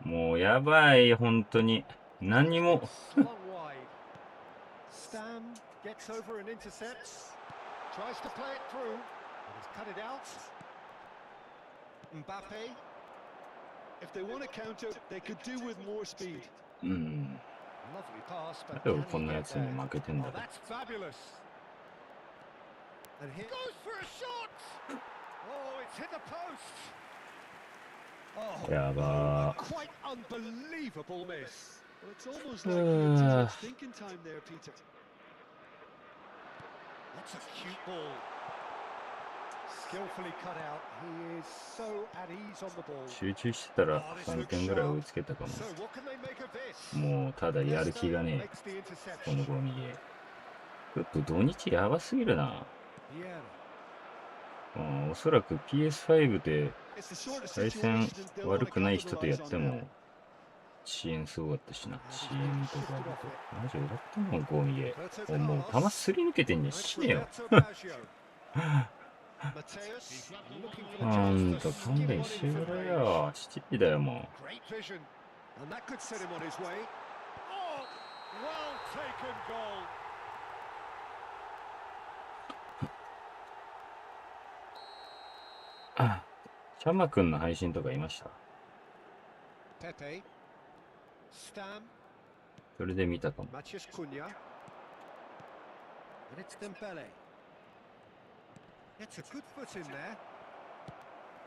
もうやばい本当に何も Slung wide. Stam gets over and intercepts. Tries to play it through. But he's cut it out. Mbappe. If they want to counter, they could do with more speed. うん Lovely pass, but なんで can 俺こん he なや get つに there? 負けてん Oh, だろ that's fabulous. And here goes for a shot. Oh, it's hit the post. Oh, やば quite unbelievable miss. Well, it's almost like he had too Ah. much thinking time there, Peter. That's a cute ball. Skillfully cut out. He is so at ease on the ball. 集中してたら Oh, this 3 looks 点ぐらい追 sharp. いつけたかも。 So what can they make of this? もうただやる気が Nesta ね makes the え。こ interception. のゴミゲー。ちょっと土日やばすぎるな。おそらく PS5 で It's the sort of 対戦 situation they'll 悪 want to くない人とや capitalize って on も now. 遅延すごかったしな。 And 遅 he's made 延 him とか shifted で。 off it. マジ終わったもん、ゴミゲ Roberto ー。もう Carlos. 球すり抜けてんじゃん。 That's 死ねよ。 Roberto Baggio. Mateus looking for the ほ chance ん to と skim 勘 one 弁 in してく for れ range. よ。7時だよ、も Great vision. And that could set him on his way. Oh, well taken goal. う。チャマくんの配信とかいました。 Pepe. Stam. それで見たかも。 Matheus Cunha. And it's Dembele. It's a good foot in there.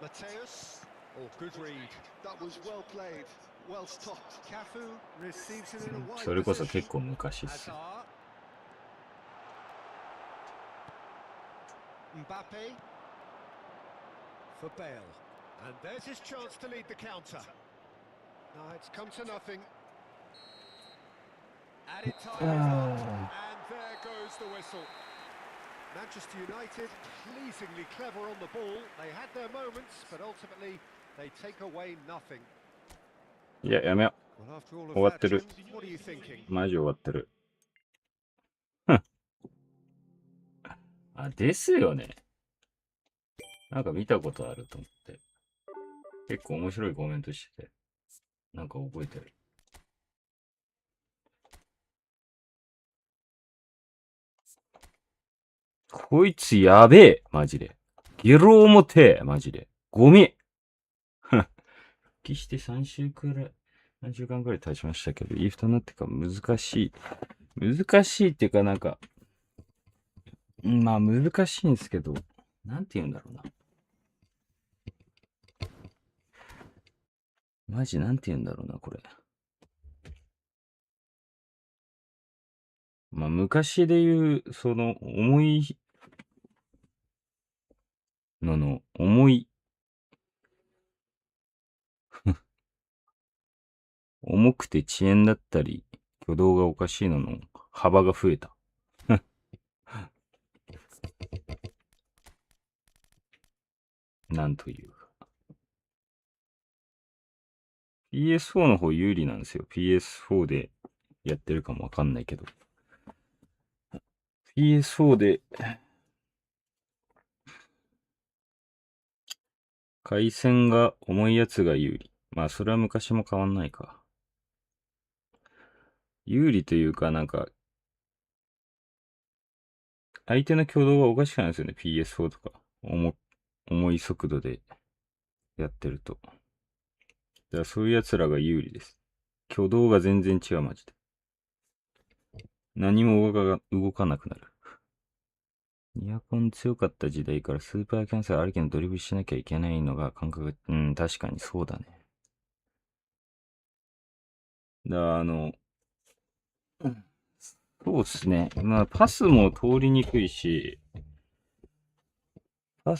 Mateus. Oh, good read. That was well played, well stopped. Cafu receives it in a wide それこそ position. 結構昔っす。 Hazard. Mbappe. For Bale. And there's his chance to lead the counter. Now it's come to nothing. Added time is up, and there goes the whistle. Manchester United pleasingly clever on the ball. They had their moments, but ultimately they take away nothing. いや、やめよ Well, after all of 終わっ that, てる。 Jim, what are you thinking? マジ終わってる。ふん。あ、ですよね。なんか見たことあると思って。結構面白いコメントしてて。なんか覚えてる。こいつやべえマジで。ゲロ表マジで。ゴミ復帰して3週間くらい経ちましたけど、イーフトになってから難しい。難しいっていうかなんか、まあ難しいんですけど、なんて言うんだろうな。マジなんて言うんだろうな、これ。まあ昔で言う、その重いの重い、重くて遅延だったり、挙動がおかしいの幅が増えた。なんというか。PS4 の方有利なんですよ。PS4 でやってるかもわかんないけど。PS4 で、回線が重いやつが有利。まあ、それは昔も変わんないか。有利というか、なんか、相手の挙動がおかしくないんですよね。PS4 とか。重い速度でやってると。だからそういう奴らが有利です。挙動が全然違う、マジで。何も動かなくなる。エアコン強かった時代からスーパーキャンサーありきのドリブルしなきゃいけないのが感覚が、確かにそうだね。そうっすね。まあ、パスも通りにくいし、パ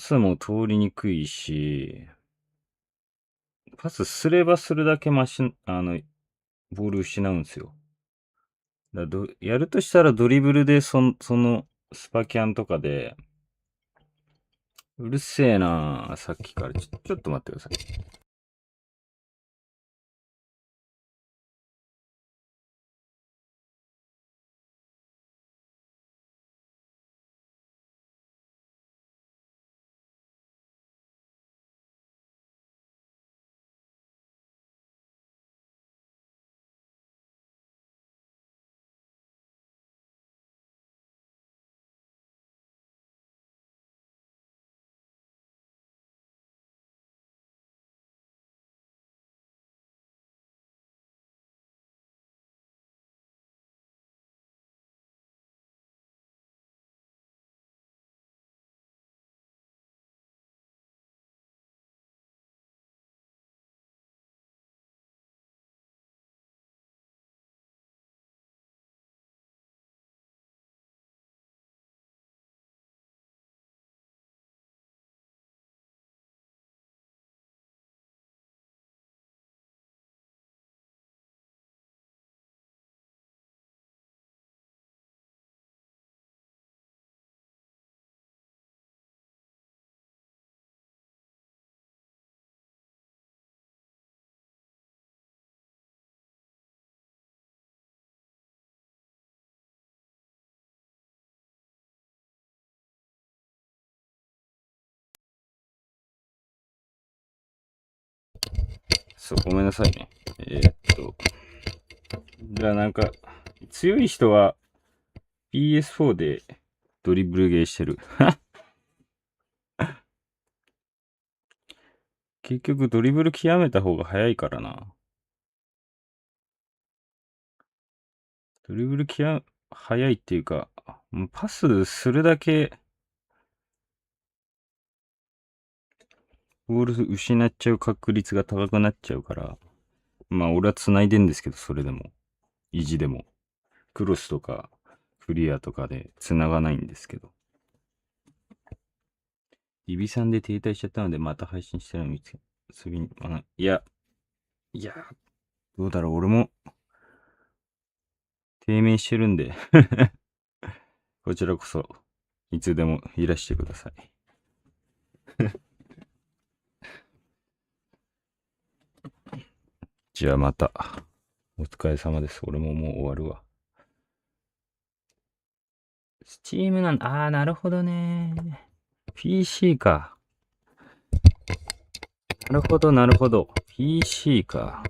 スすればするだけボール失うんですよ。やるとしたらドリブルでそのスパキャンとかで、うるせえなさっきからちょっと待ってください。そう、ごめんなさいね。じゃあなんか、強い人は PS4 でドリブルゲーしてる。結局ドリブル極めた方が早いからな。ドリブル早いっていうか、もうパスするだけ、ボール失っちゃう確率が高くなっちゃうから、まあ俺は繋いでんですけど、それでも。意地でも。クロスとか、クリアとかで繋がないんですけど。リビさんで停滞しちゃったので、また配信してるの見つけ、次に、いや、どうだろう、俺も、低迷してるんで、こちらこそ、いつでもいらしてください。じゃあまた、お疲れ様です。俺ももう終わるわ。スチームなるほどね。PC か。なるほど、なるほど。PC か。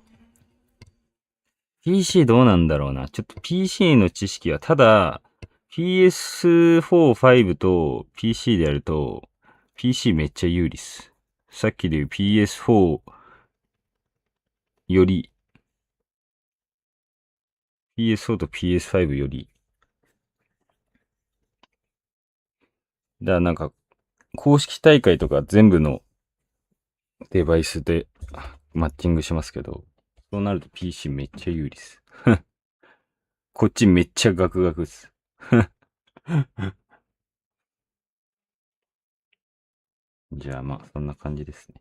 PC どうなんだろうな。ちょっと PC の知識は、ただ、PS4、5と PC でやると、PC めっちゃ有利っす。さっきで言う PS4 より、PS4 と PS5 より、だからなんか、公式大会とか全部のデバイスでマッチングしますけど、そうなると PC めっちゃ有利っす。こっちめっちゃガクガクっす。じゃあまあ、そんな感じですね。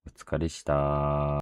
お疲れした。